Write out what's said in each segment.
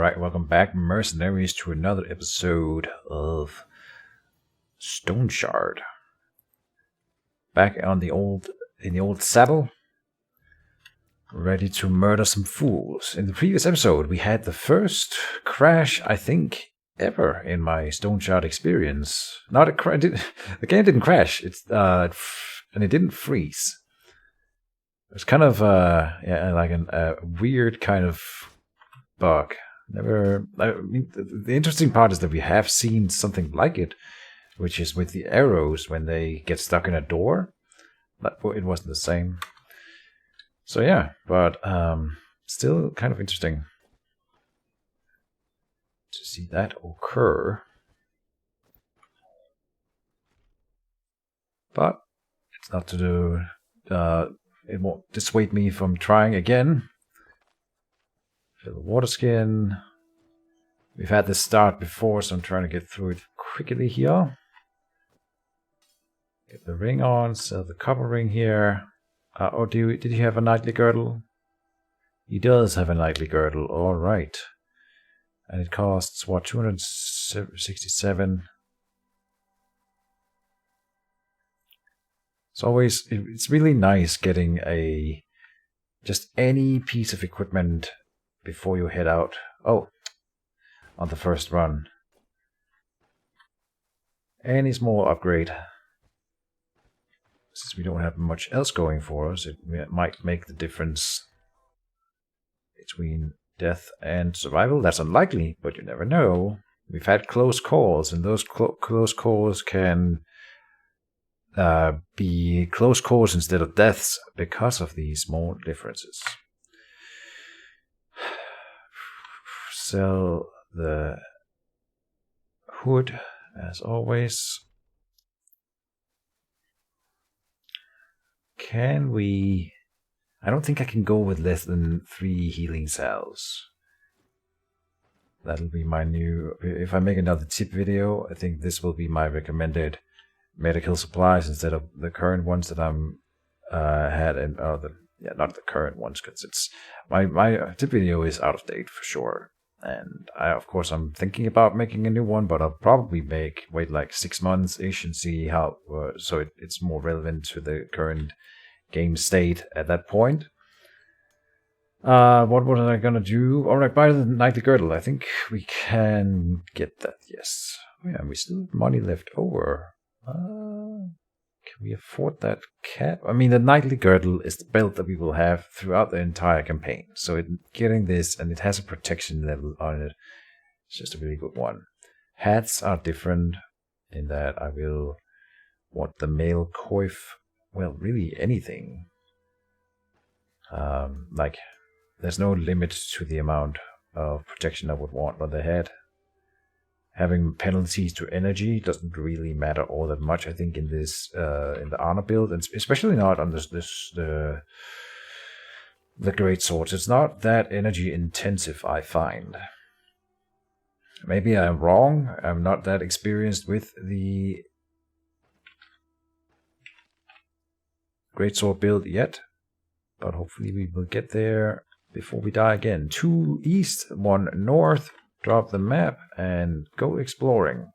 Alright, welcome back, mercenaries, to another episode of Stoneshard. Back on in the old saddle, ready to murder some fools. In the previous episode, we had the first crash, I think, ever in my Stoneshard experience. Not a crash. The game didn't crash. And it didn't freeze. It was kind of like a weird kind of bug. I mean, the interesting part is that we have seen something like it, which is with the arrows when they get stuck in a door. But it wasn't the same. So yeah, but still kind of interesting to see that occur. But it's not to do. It won't dissuade me from trying again. Fill the water skin. We've had this start before, so I'm trying to get through it quickly here. Get the ring on, sell the copper ring here. Did he have a knightly girdle? He does have a knightly girdle, alright. And it costs, what, 267? It's really nice getting just any piece of equipment before you head out. Oh, on the first run. Any small upgrade. Since we don't have much else going for us, it might make the difference between death and survival. That's unlikely, but you never know. We've had close calls, and those close calls can be close calls instead of deaths because of these small differences. Sell the hood, as always. Can we... I don't think I can go with less than 3 healing cells. That'll be my new... If I make another tip video, I think this will be my recommended medical supplies instead of the current ones that I'm had. Not the current ones, because it's... My tip video is out of date for sure. And of course, I'm thinking about making a new one, but I'll probably wait like 6 months-ish and see how, so it's more relevant to the current game state at that point. What was I gonna do? Alright, buy the knightly girdle. I think we can get that, yes. Oh yeah, we still have money left over. Can we afford that cap? I mean, the knightly girdle is the belt that we will have throughout the entire campaign. So getting this, and it has a protection level on it. It's just a really good one. Hats are different in that I will want the male coif. Well, really anything. There's no limit to the amount of protection I would want on the head. Having penalties to energy doesn't really matter all that much, I think, in this in the honor build, and especially not on the great swords. It's not that energy intensive, I find. Maybe I'm wrong. I'm not that experienced with the great sword build yet, but hopefully we will get there before we die again. 2 east, 1 north. Drop the map and go exploring.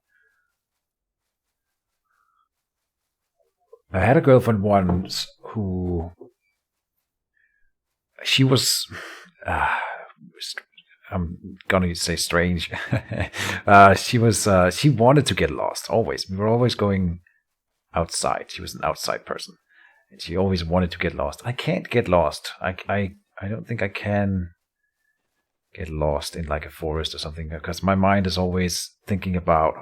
I had a girlfriend once who... She was... I'm gonna say strange. She wanted to get lost, always. We were always going outside. She was an outside person. And she always wanted to get lost. I can't get lost. I don't think I can get lost in like a forest or something, because my mind is always thinking about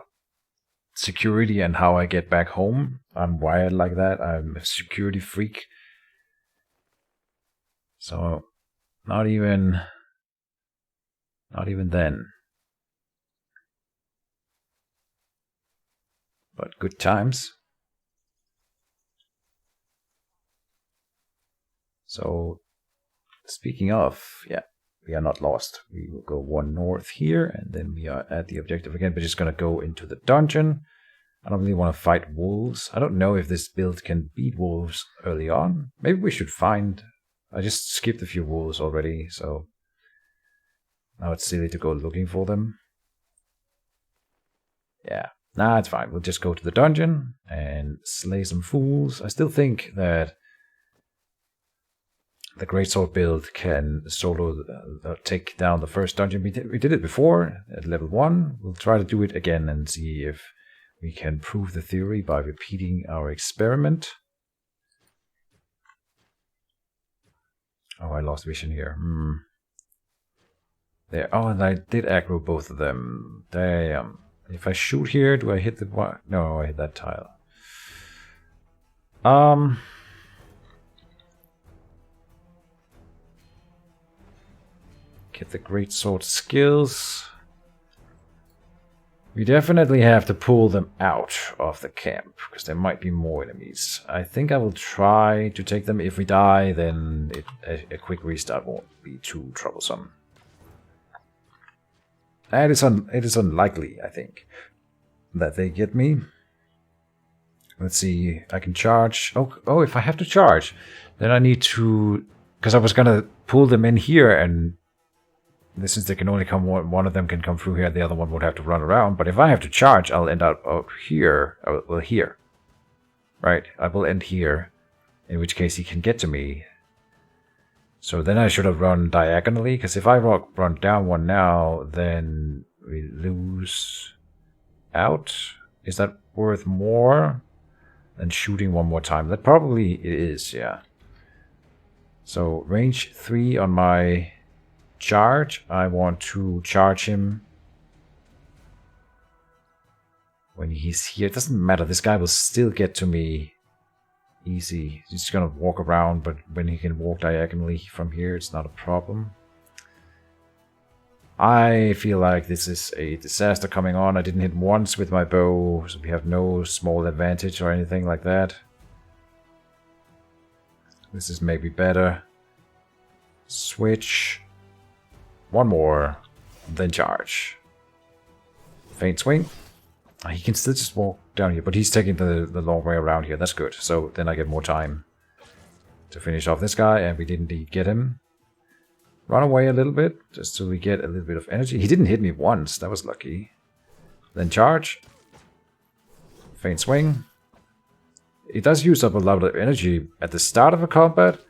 security and how I get back home. I'm wired like that. I'm a security freak. So not even then. But good times. So speaking of, yeah. We are not lost. We will go 1 north here, and then we are at the objective again. We're just going to go into the dungeon. I don't really want to fight wolves. I don't know if this build can beat wolves early on. Maybe we should find... I just skipped a few wolves already, so... Now it's silly to go looking for them. Yeah, nah, it's fine. We'll just go to the dungeon and slay some fools. I still think that the greatsword build can solo take down the first dungeon. We did it before at level 1. We'll try to do it again and see if we can prove the theory by repeating our experiment. Oh, I lost vision here. There. Oh, and I did aggro both of them. Damn. If I shoot here, do I hit the one? No, I hit that tile. Get the greatsword skills. We definitely have to pull them out of the camp, because there might be more enemies. I think I will try to take them. If we die, then a quick restart won't be too troublesome. And it is unlikely, I think, that they get me. Let's see, I can charge. Oh, if I have to charge, then I need to... Because I was going to pull them in here, and since they can only come one of them can come through here, the other one would have to run around. But if I have to charge, I'll end up out here. Well, here. Right, I will end here, in which case he can get to me. So then I should have run diagonally, because if I run down one now, then we lose out. Is that worth more than shooting one more time? That probably it is, yeah. So range 3 on my charge. I want to charge him when he's here. It doesn't matter. This guy will still get to me easy. He's gonna walk around, but when he can walk diagonally from here, it's not a problem. I feel like this is a disaster coming on. I didn't hit once with my bow, so we have no small advantage or anything like that. This is maybe better. Switch. One more, then charge. Feint swing. He can still just walk down here, but he's taking the long way around here. That's good. So then I get more time to finish off this guy, and we did indeed get him. Run away a little bit, just so we get a little bit of energy. He didn't hit me once. That was lucky. Then charge. Feint swing. It does use up a lot of energy at the start of a combat,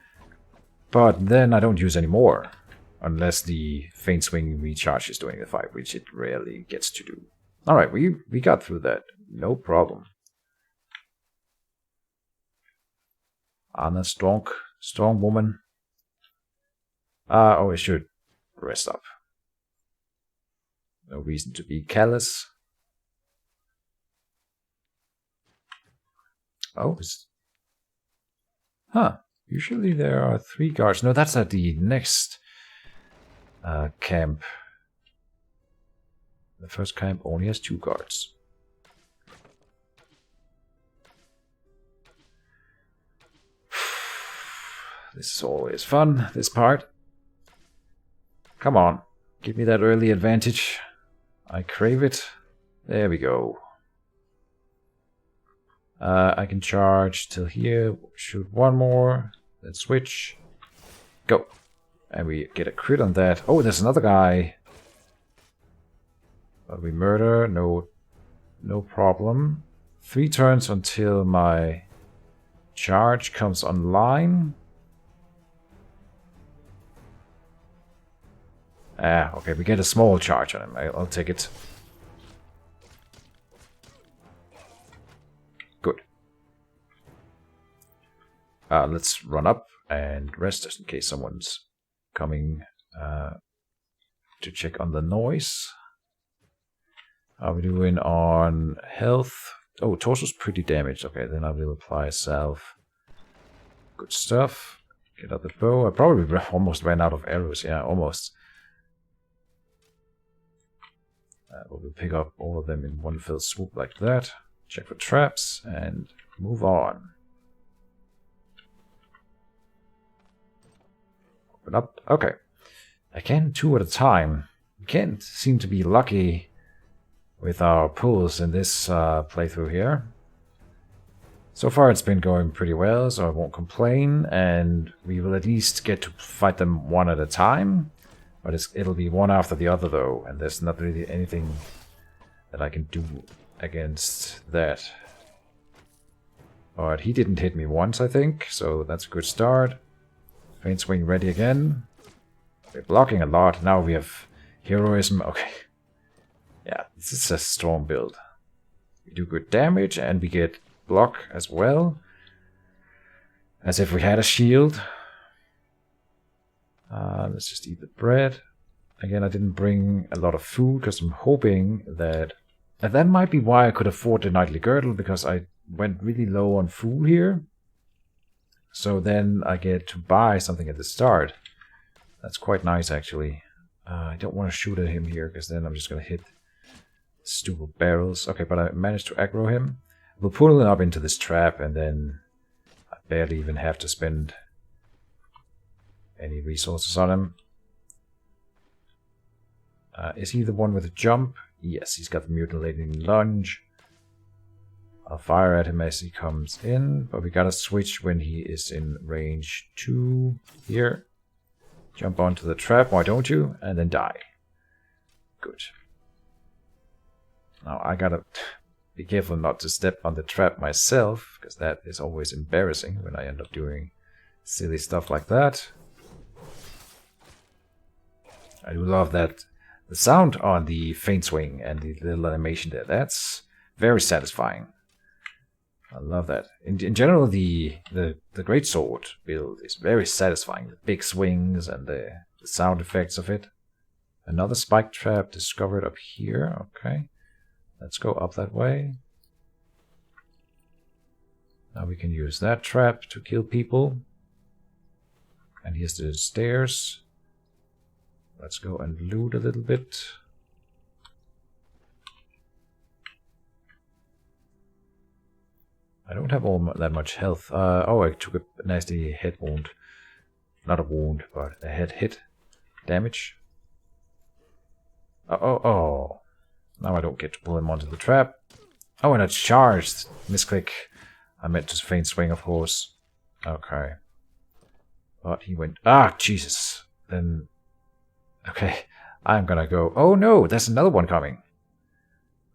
but then I don't use any more. Unless the feint swing recharge is doing the fight, which it rarely gets to do. Alright, we got through that. No problem. Anna, strong woman. Oh, I should rest up. No reason to be callous. Oh, huh. Usually there are 3 guards. No, that's at the next camp. The first camp only has 2 guards. This is always fun, this part. Come on, give me that early advantage. I crave it. There we go. I can charge till here, shoot one more, then switch. Go. And we get a crit on that. Oh, there's another guy. But we murder, no problem. 3 turns until my charge comes online. Ah, okay, we get a small charge on him. I'll take it. Good. Let's run up and rest just in case someone's coming to check on the noise. How are we doing on health? Oh, torso's pretty damaged. Okay, then I will apply salve. Good stuff. Get out the bow. I probably almost ran out of arrows. Yeah, almost. We'll pick up all of them in one fell swoop like that. Check for traps and move on. Open up. Okay. Again, 2 at a time. We can't seem to be lucky with our pulls in this playthrough here. So far it's been going pretty well, so I won't complain, and we will at least get to fight them 1 at a time. But it'll be one after the other though, and there's not really anything that I can do against that. But he didn't hit me once, I think, so that's a good start. Faint swing ready again. We're blocking a lot. Now we have heroism. Okay. Yeah, this is a strong build. We do good damage and we get block as well. As if we had a shield. Let's just eat the bread. Again, I didn't bring a lot of food because I'm hoping that... And that might be why I could afford the Knightly Girdle, because I went really low on food here. So then I get to buy something at the start. That's quite nice, actually. I don't want to shoot at him here, because then I'm just going to hit stupid barrels. Okay, but I managed to aggro him. We'll pull him up into this trap, and then I barely even have to spend any resources on him. Is he the one with the jump? Yes, he's got the mutilating lunge. I'll fire at him as he comes in, but we gotta switch when he is in range 2 here. Jump onto the trap, why don't you? And then die. Good. Now I gotta be careful not to step on the trap myself, because that is always embarrassing when I end up doing silly stuff like that. I do love that the sound on the faint swing and the little animation there. That's very satisfying. I love that. In general, the greatsword build is very satisfying. The big swings and the sound effects of it. Another spike trap discovered up here. Okay, let's go up that way. Now we can use that trap to kill people. And here's the stairs. Let's go and loot a little bit. I don't have all that much health. Oh, I took a nasty head wound. Not a wound, but a head hit. Damage. Oh. Now I don't get to pull him onto the trap. Oh, and it's charged. Misclick. I meant to faint swing, of course. Okay. But he went... Ah, Jesus. Then... Okay, I'm gonna go... Oh no, there's another one coming.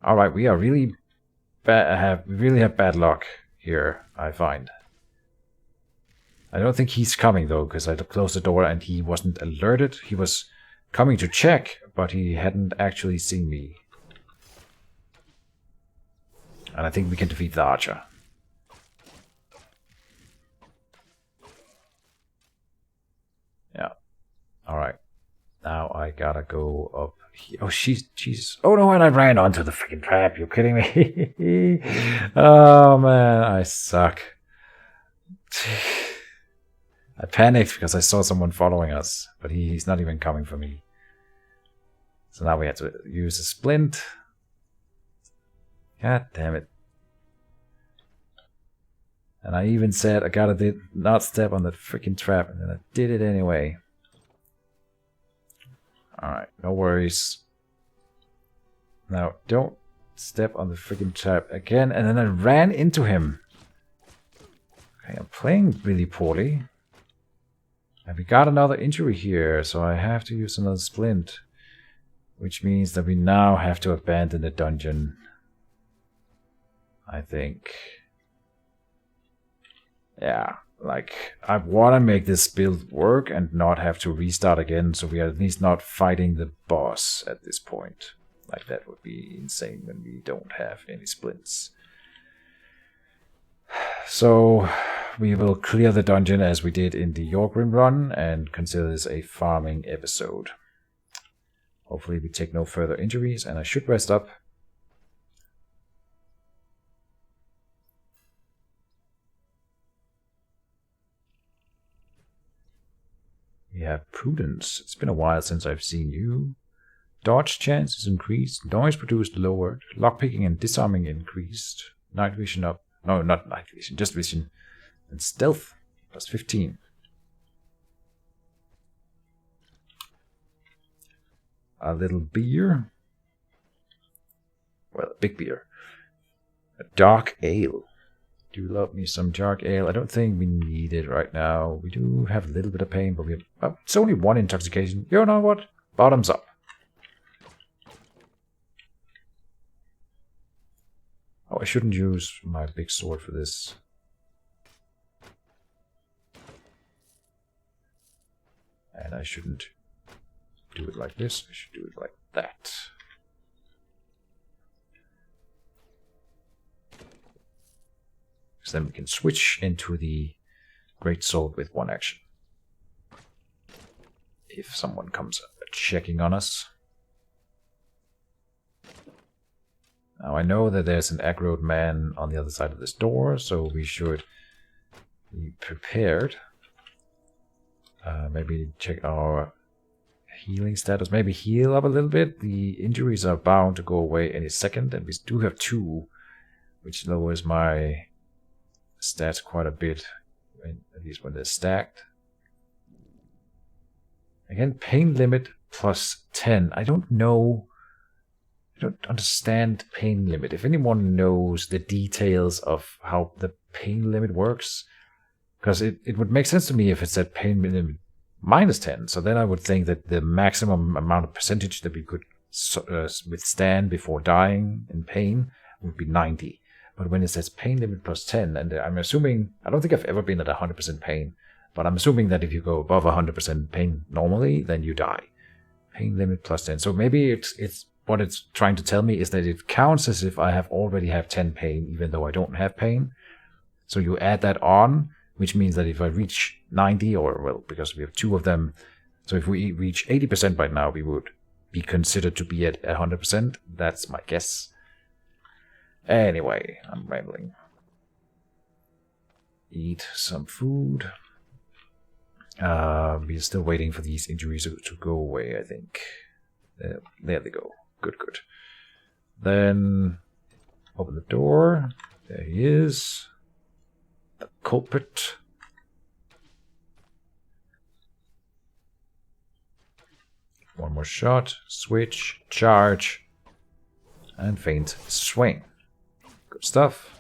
Alright, we are really... we really have bad luck here, I find. I don't think he's coming though, because I closed the door and he wasn't alerted. He was coming to check, but he hadn't actually seen me. And I think we can defeat the archer. Yeah. Alright. Now I gotta go up here. Oh, she's... Oh no, and I ran onto the freaking trap. You're kidding me? Oh man, I suck. I panicked because I saw someone following us, but he's not even coming for me. So now we have to use a splint. God damn it. And I even said I gotta not step on that freaking trap, and then I did it anyway. Alright, no worries. Now, don't step on the freaking trap again. And then I ran into him. Okay, I'm playing really poorly. And we got another injury here, so I have to use another splint. Which means that we now have to abandon the dungeon. I think. Yeah. Like, I want to make this build work and not have to restart again, so we are at least not fighting the boss at this point. Like, that would be insane when we don't have any splints. So, we will clear the dungeon as we did in the Yorgrim run, and consider this a farming episode. Hopefully we take no further injuries, and I should rest up. We have Prudence. It's been a while since I've seen you. Dodge chance is increased. Noise produced lowered. Lockpicking and disarming increased. Night vision up. No, not night vision, just vision. And stealth plus 15. A little beer. Well, a big beer. A dark ale. Do love me some dark ale. I don't think we need it right now. We do have a little bit of pain, but we have... Oh, it's only 1 intoxication. You know what? Bottoms up. Oh, I shouldn't use my big sword for this. And I shouldn't do it like this. I should do it like that. Because then we can switch into the great sword with one action. If someone comes checking on us. Now I know that there's an aggroed man on the other side of this door, so we should be prepared. Maybe check our healing status. Maybe heal up a little bit. The injuries are bound to go away any second, and we do have 2, which lowers my stats quite a bit, at least when they're stacked. Again, pain limit plus 10. I don't know. I don't understand pain limit. If anyone knows the details of how the pain limit works, because it would make sense to me if it said pain limit minus 10. So then I would think that the maximum amount of percentage that we could withstand before dying in pain would be 90. But when it says pain limit plus 10, and I'm assuming, I don't think I've ever been at 100% pain, but I'm assuming that if you go above 100% pain normally, then you die. Pain limit plus 10. So maybe it's what it's trying to tell me is that it counts as if I already have 10 pain, even though I don't have pain. So you add that on, which means that if I reach 90, or, well, because we have 2 of them, so if we reach 80% right now, we would be considered to be at 100%. That's my guess. Anyway, I'm rambling. Eat some food. We're still waiting for these injuries to go away, I think. There they go. Good, good. Then open the door. There he is. The culprit. One more shot. Switch. Charge. And feint swing. Good stuff.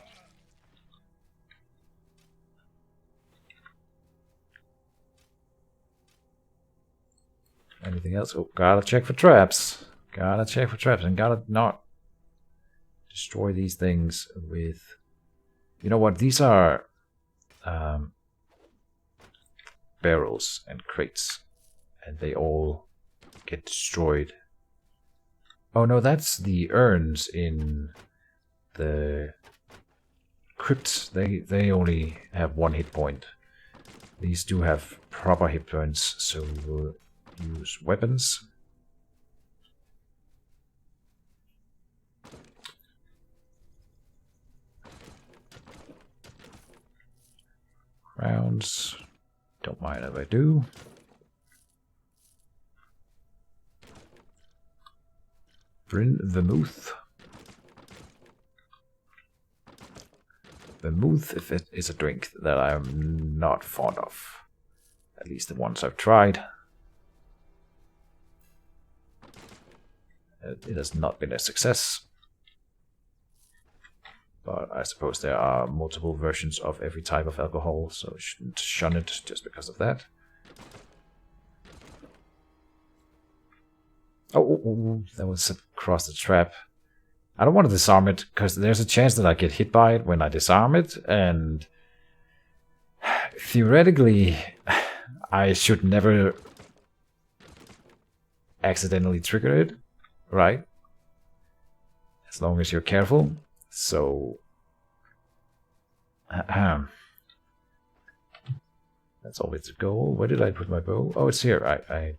Anything else? Oh, gotta check for traps. Gotta check for traps and gotta not destroy these things with... You know what? These are barrels and crates. And they all get destroyed. Oh no, that's the urns in the crypts. They only have 1 hit point. These do have proper hit points, so we'll use weapons. Rounds. Don't mind if I do. Bryn Vermouth. Vermouth, if it is a drink that I'm not fond of. At least the ones I've tried. It has not been a success. But I suppose there are multiple versions of every type of alcohol, so I shouldn't shun it just because of that. Oh, that was across the trap. I don't want to disarm it, because there's a chance that I get hit by it when I disarm it, and theoretically, I should never accidentally trigger it, right? As long as you're careful. So, that's always the goal. Where did I put my bow? Oh, it's here. I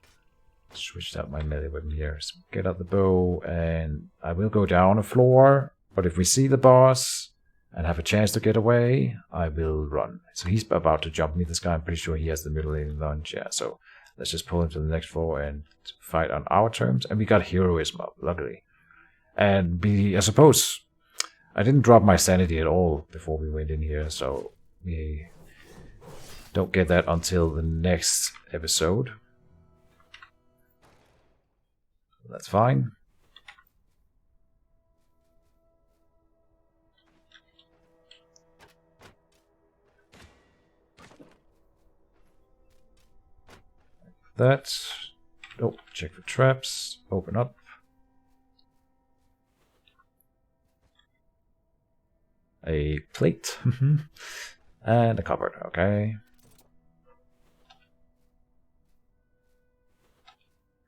switched out my melee weapon here. So get out the bow, and I will go down a floor. But if we see the boss and have a chance to get away, I will run. So he's about to jump me. This guy, I'm pretty sure he has the middle-lane launch. Yeah, so let's just pull him to the next floor and fight on our terms. And we got heroism up, luckily. And I suppose I didn't drop my sanity at all before we went in here, so we don't get that until the next episode. That's fine. That. Oh, check for traps. Open up. A plate. And a cupboard, okay.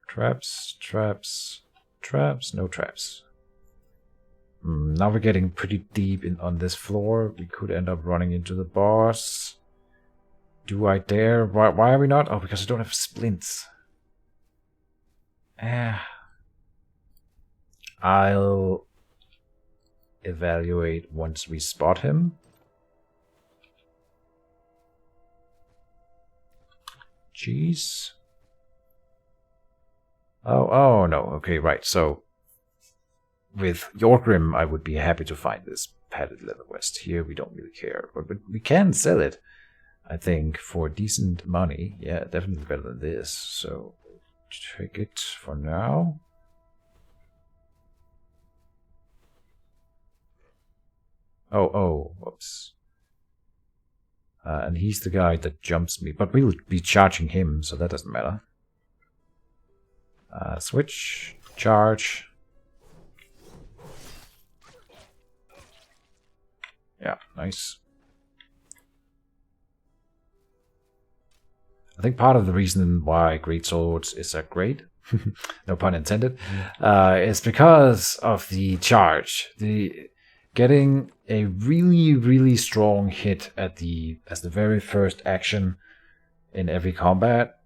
Traps, traps, traps, no traps. Now we're getting pretty deep in on this floor. We could end up running into the boss. Do I dare? Why are we not? Oh, because I don't have splints. I'll evaluate once we spot him. Jeez. Oh no. Okay, right. So with Yorgrim, I would be happy to find this padded leather vest. Here we don't really care, but we can sell it, I think, for decent money. Yeah, definitely better than this. So take it for now. Oh, whoops. And he's the guy that jumps me, but we'll be charging him, so that doesn't matter. Switch, charge. Yeah, nice. I think part of the reason why great swords is a great, no pun intended, is because of the charge. Getting a really strong hit as the very first action in every combat.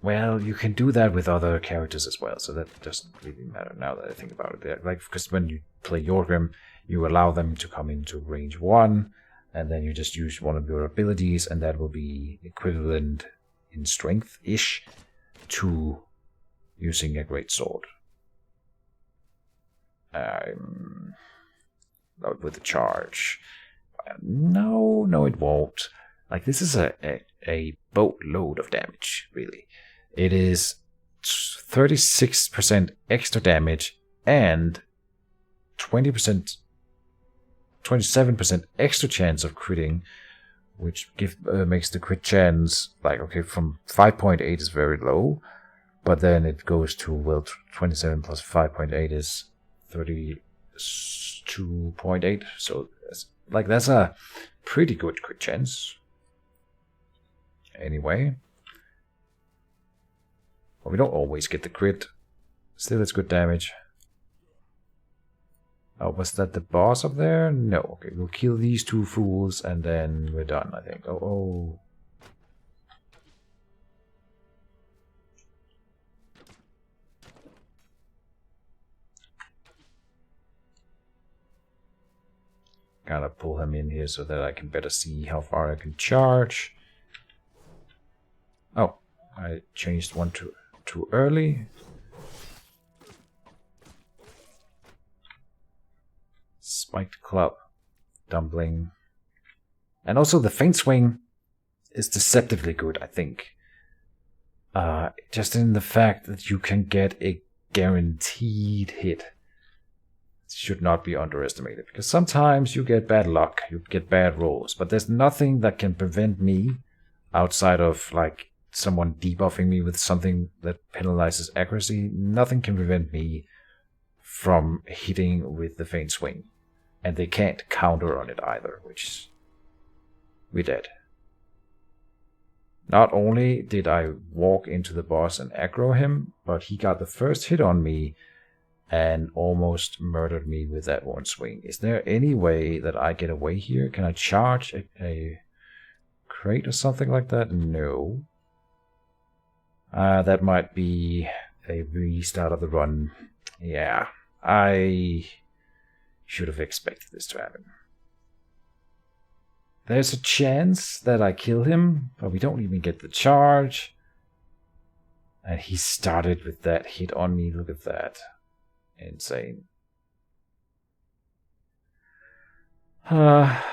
Well, you can do that with other characters as well, so that doesn't really matter now that I think about it. Like, because when you play Yorgrim, you allow them to come into range 1, and then you just use one of your abilities, and that will be equivalent in strength-ish to using a great sword. Not with the charge. No, it won't. Like, this is a boatload of damage, really. It is 36% extra damage and 27% extra chance of critting, which makes the crit chance, like, okay, from 5.8 is very low, but then it goes to, well, 27 plus 5.8 is 32.8, so that's a pretty good crit chance. Anyway. Well, we don't always get the crit. Still, it's good damage. Oh, was that the boss up there? No. Okay, we'll kill these two fools and then we're done, I think. Oh. Gotta pull him in here so that I can better see how far I can charge. Oh, I changed one too early. Spiked club, dumpling, and also the feint swing is deceptively good, I think. Just in the fact that you can get a guaranteed hit. It should not be underestimated, because sometimes you get bad luck, you get bad rolls, but there's nothing that can prevent me, outside of like someone debuffing me with something that penalizes accuracy, nothing can prevent me from hitting with the feint swing. And they can't counter on it either, which we did. Not only did I walk into the boss and aggro him, but he got the first hit on me and almost murdered me with that one swing. Is there any way that I get away here? Can I charge a crate or something like that? No. That might be a restart of the run. Yeah, I should have expected this to happen. There's a chance that I kill him, but we don't even get the charge. And he started with that hit on me. Look at that. Insane. Well,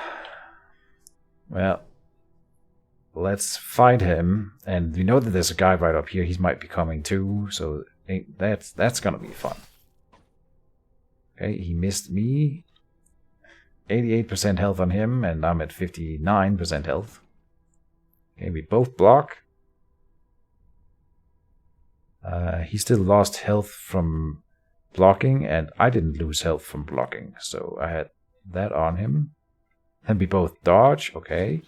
let's fight him. And we know that there's a guy right up here. He might be coming too, so that's gonna be fun. Okay, he missed me. 88% health on him, and I'm at 59% health. Okay, we both block. He still lost health from blocking, and I didn't lose health from blocking, so I had that on him. And we both dodge, okay.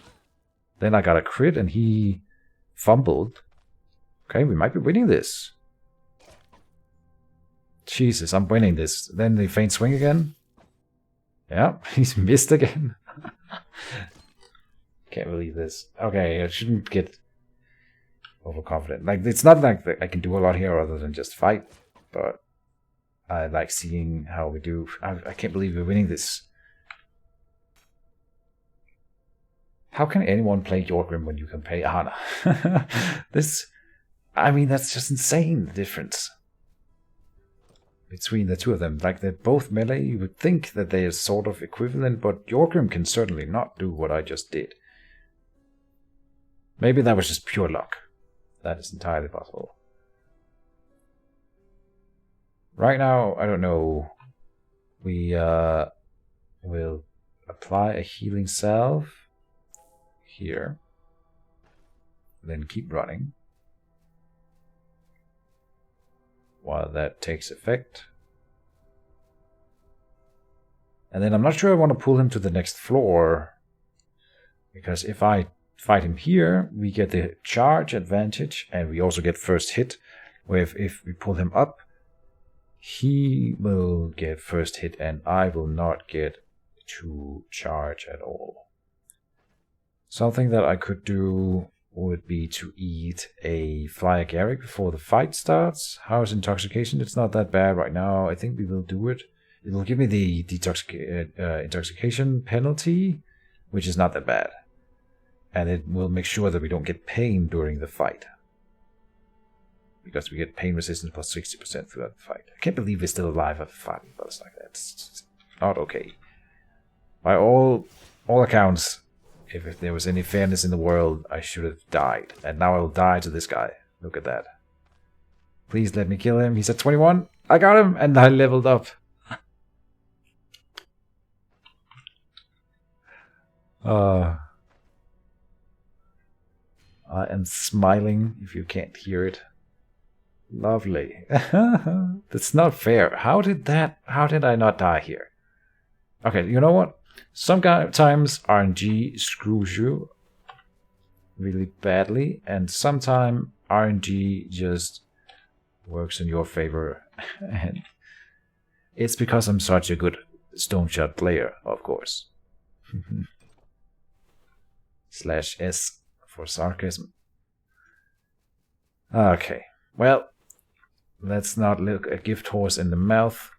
Then I got a crit, and he fumbled. Okay, we might be winning this. Jesus, I'm winning this. Then the feint swing again. Yeah, he's missed again. Can't believe this. Okay, I shouldn't get overconfident. Like, it's not like I can do a lot here other than just fight, but I like seeing how we do. I can't believe we're winning this. How can anyone play Jorgrim when you can play Ana? I mean, that's just insane, the difference between the two of them. Like, they're both melee. You would think that they are sort of equivalent, but Jorgrim can certainly not do what I just did. Maybe that was just pure luck. That is entirely possible. Right now, I don't know. We will apply a healing salve here. Then keep running while that takes effect. And then I'm not sure I want to pull him to the next floor, because if I fight him here, we get the charge advantage, and we also get first hit, where if we pull him up, he will get first hit, and I will not get to charge at all. Something that I could do would be to eat a Fly Agaric before the fight starts. How's intoxication? It's not that bad right now. I think we will do it. It will give me the intoxication penalty, which is not that bad. And it will make sure that we don't get pain during the fight, because we get pain resistance plus 60% throughout the fight. I can't believe we're still alive after fighting boss like that. It's not okay. By all accounts, if there was any fairness in the world, I should have died. And now I will die to this guy. Look at that. Please let me kill him. He's at 21. I got him, and I leveled up. I am smiling if you can't hear it. Lovely. That's not fair. How did I not die here? Okay, you know what? Sometimes RNG screws you really badly, and sometimes RNG just works in your favor. And it's because I'm such a good Stoneshard player, of course. /S for sarcasm. Okay, well, let's not look a gift horse in the mouth,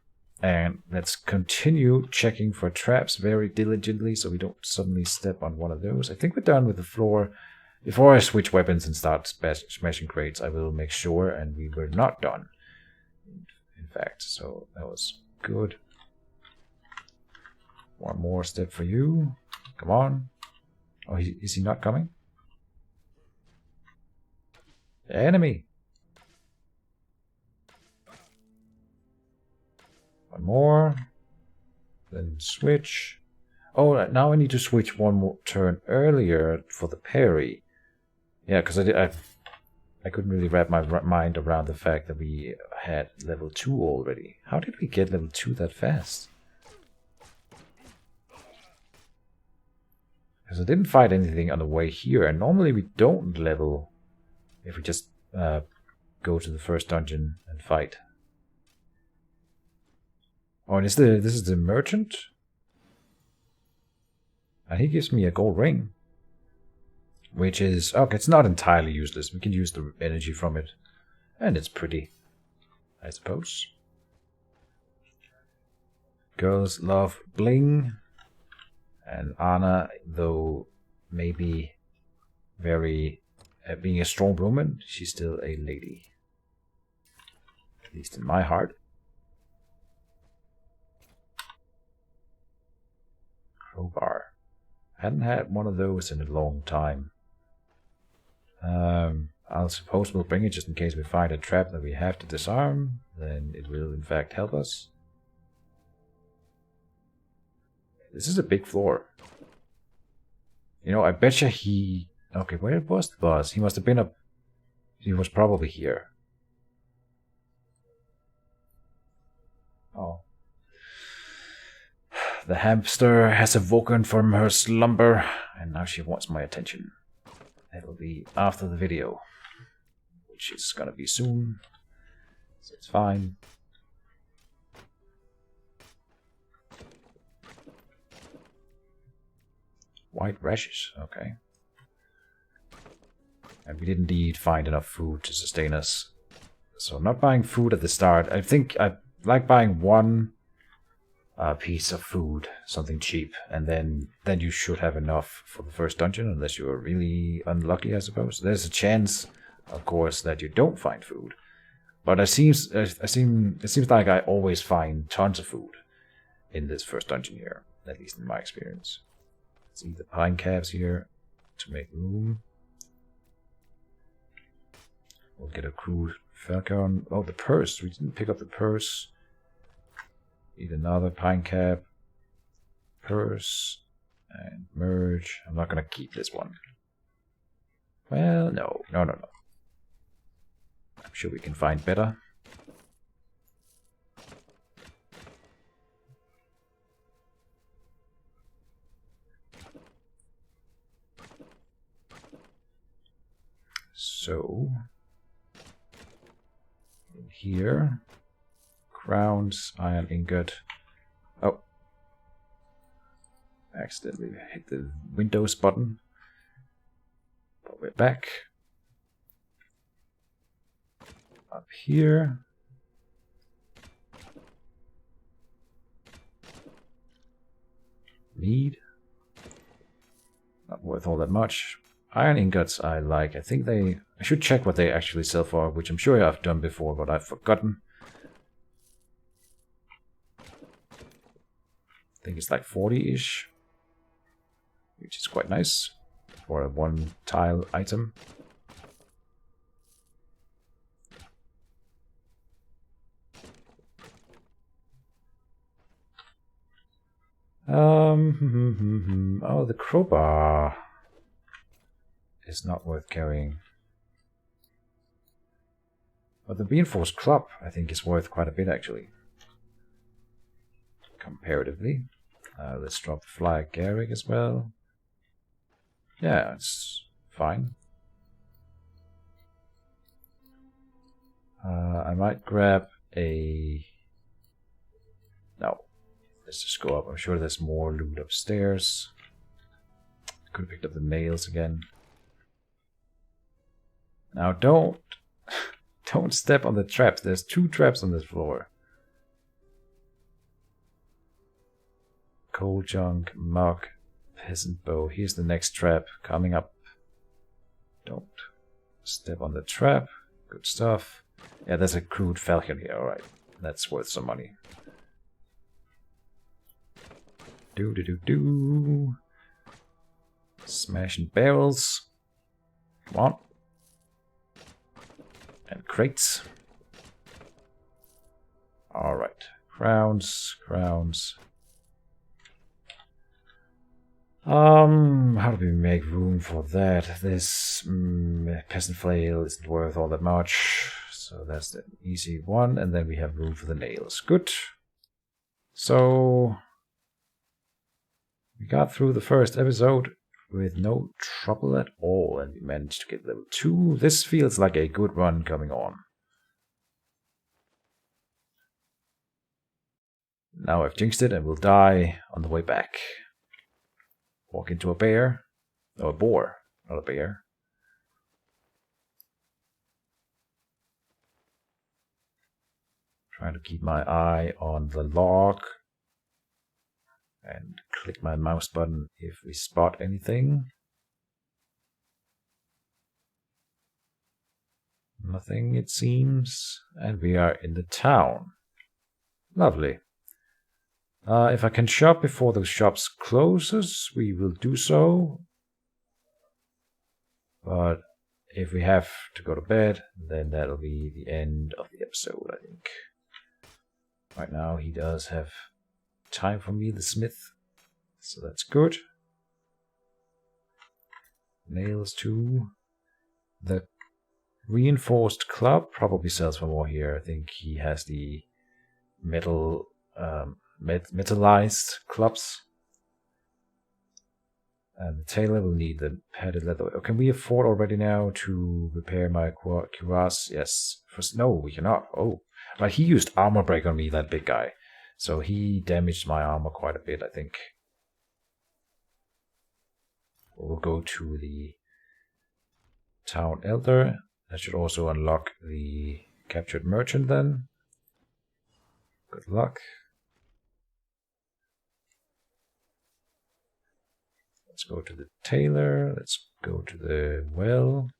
and let's continue checking for traps very diligently so we don't suddenly step on one of those. I think we're done with the floor. Before I switch weapons and start smashing crates, I will make sure, and we were not done, in fact, so that was good. One more step for you. Come on. Oh, is he not coming? Enemy. One more. Then switch. Oh, now I need to switch one more turn earlier for the parry. Yeah, because I couldn't really wrap my mind around the fact that we had level 2 already. How did we get level 2 that fast? Because I didn't fight anything on the way here, and normally we don't level if we just go to the first dungeon and fight. Oh, and this is the merchant? And he gives me a gold ring. Which is... okay, it's not entirely useless. We can use the energy from it. And it's pretty, I suppose. Girls love bling. And Anna, though maybe very... being a strong woman, she's still a lady. At least in my heart. Crowbar. I hadn't had one of those in a long time. I suppose we'll bring it just in case we find a trap that we have to disarm. Then it will in fact help us. This is a big floor. You know, I betcha he... okay, where was the boss? He must have been up... he was probably here. The hamster has awoken from her slumber, and now she wants my attention. It'll be after the video, which is gonna be soon, so it's fine. White rashes, okay. And we didn't indeed find enough food to sustain us. So I'm not buying food at the start. I think I like buying one piece of food, something cheap, and then you should have enough for the first dungeon, unless you're really unlucky, I suppose. There's a chance, of course, that you don't find food, but it seems like I always find tons of food in this first dungeon here, at least in my experience. See the pine caps here to make room. We'll get a crude falcon. Oh, the purse. We didn't pick up the purse. Need another pine cap. Purse. And merge. I'm not going to keep this one. Well, no. I'm sure we can find better. So, in here, crowns, iron ingot. Oh, accidentally hit the Windows button, but we're back. Up here. Need. Not worth all that much. Iron ingots I like. I think I should check what they actually sell for, which I'm sure I've done before, but I've forgotten. I think it's like 40-ish, which is quite nice for a one tile item. Oh, the crowbar is not worth carrying. But the reinforced club, I think, is worth quite a bit, actually. Comparatively. Let's drop the fly Garrick as well. Yeah, it's fine. I might grab a... No. Let's just go up. I'm sure there's more loot upstairs. Could have picked up the nails again. Now don't step on the traps. There's 2 traps on this floor. Coal junk, mug, peasant bow. Here's the next trap coming up. Don't step on the trap. Good stuff. Yeah, there's a crude falcon here. Alright. That's worth some money. Do. Smashing barrels. Come on. And crates. Alright. Crowns. How do we make room for that? This peasant flail isn't worth all that much. So that's the easy one. And then we have room for the nails. Good. So we got through the first episode with no trouble at all, and we managed to get level 2. This feels like a good run coming on. Now I've jinxed it and we'll die on the way back. Walk into a bear. No, a boar, not a bear. Trying to keep my eye on the log. And click my mouse button if we spot anything. Nothing, it seems. And we are in the town. Lovely. If I can shop before the shops closes, we will do so. But if we have to go to bed, then that'll be the end of the episode, I think. Right now he does have time for me, the smith, so that's good. Nails too. The reinforced club probably sells for more here. I think he has the metal metallized clubs. And the tailor will need the padded leather. Oh, can we afford already now to repair my cuirass? Yes. First, no, we cannot. Oh, but he used armor break on me, that big guy. So he damaged my armor quite a bit, I think. We'll go to the town elder. That should also unlock the captured merchant then. Good luck. Let's go to the tailor. Let's go to the well.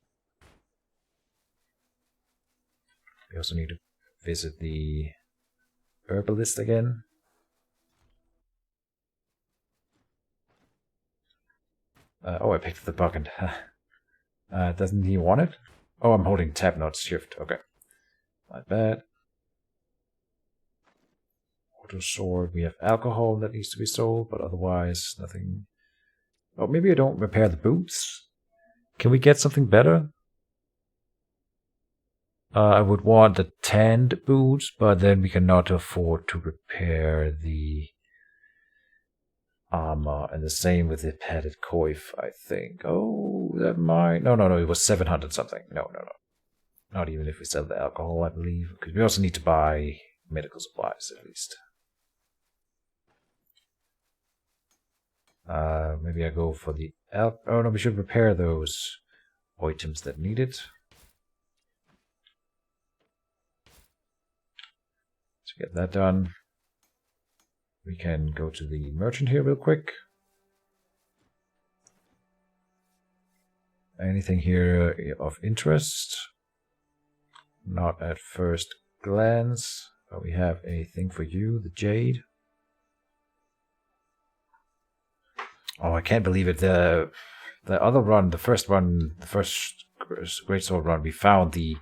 We also need to visit the herbalist again. Oh, I picked the bucket. Doesn't he want it? Oh, I'm holding tab, not shift. Okay. My bad. Auto sword. We have alcohol that needs to be sold, but otherwise nothing. Oh, maybe I don't repair the boots. Can we get something better? I would want the tanned boots, but then we cannot afford to repair the armor, and the same with the padded coif, I think. Oh, that might... No, it was 700 something. No. Not even if we sell the alcohol, I believe. Because we also need to buy medical supplies, at least. Maybe I go for the... Oh no, we should repair those items that need it. Let's get that done. We can go to the merchant here real quick. Anything here of interest? Not at first glance, but we have a thing for you, the jade. Oh, I can't believe it. The other run, the first greatsword run, we found the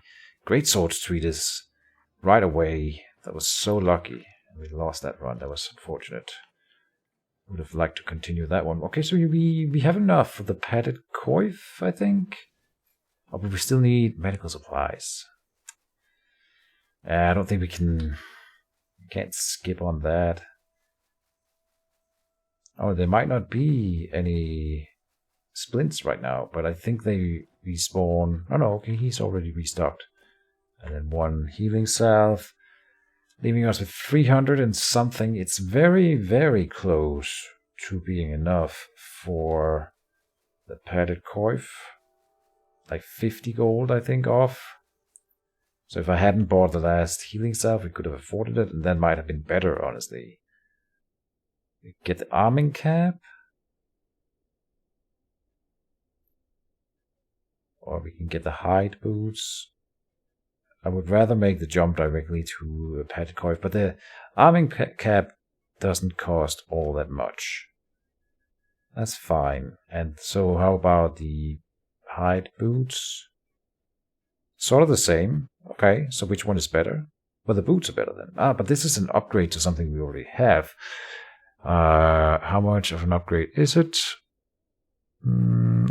greatsword treatise right away. That was so lucky. We lost that run. That was unfortunate. Would have liked to continue that one. Okay, so we have enough for the padded coif, I think. Oh, but we still need medical supplies. I don't think we can. We can't skip on that. Oh, there might not be any splints right now, but I think they respawn. Oh no, okay, he's already restocked. And then one healing salve, leaving us with 300 and something. It's very, very close to being enough for the padded coif. Like 50 gold, I think, off. So if I hadn't bought the last healing salve, we could have afforded it, and that might have been better, honestly. Get the arming cap. Or we can get the hide boots. I would rather make the jump directly to a padded coif, but the arming cap doesn't cost all that much. That's fine. And so how about the hide boots? Sort of the same. Okay, so which one is better? Well, the boots are better then. But this is an upgrade to something we already have. How much of an upgrade is it?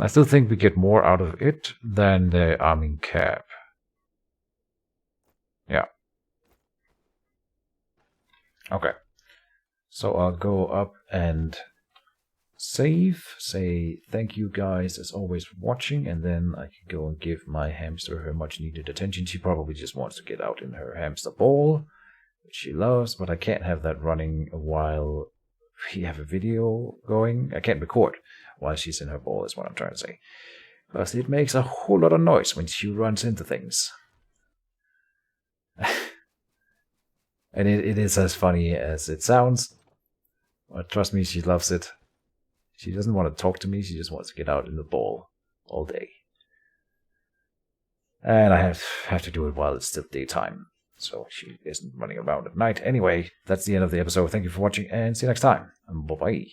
I still think we get more out of it than the arming cap. Yeah. Okay. So I'll go up and save. Say thank you guys as always for watching, and then I can go and give my hamster her much needed attention. She probably just wants to get out in her hamster ball, which she loves, but I can't have that running while we have a video going. I can't record while she's in her ball, is what I'm trying to say. Plus, it makes a whole lot of noise when she runs into things. And it is as funny as it sounds. But trust me, she loves it. She doesn't want to talk to me, she just wants to get out in the ball all day. And I have to do it while it's still daytime, so she isn't running around at night. Anyway, that's the end of the episode. Thank you for watching, and see you next time. Bye-bye.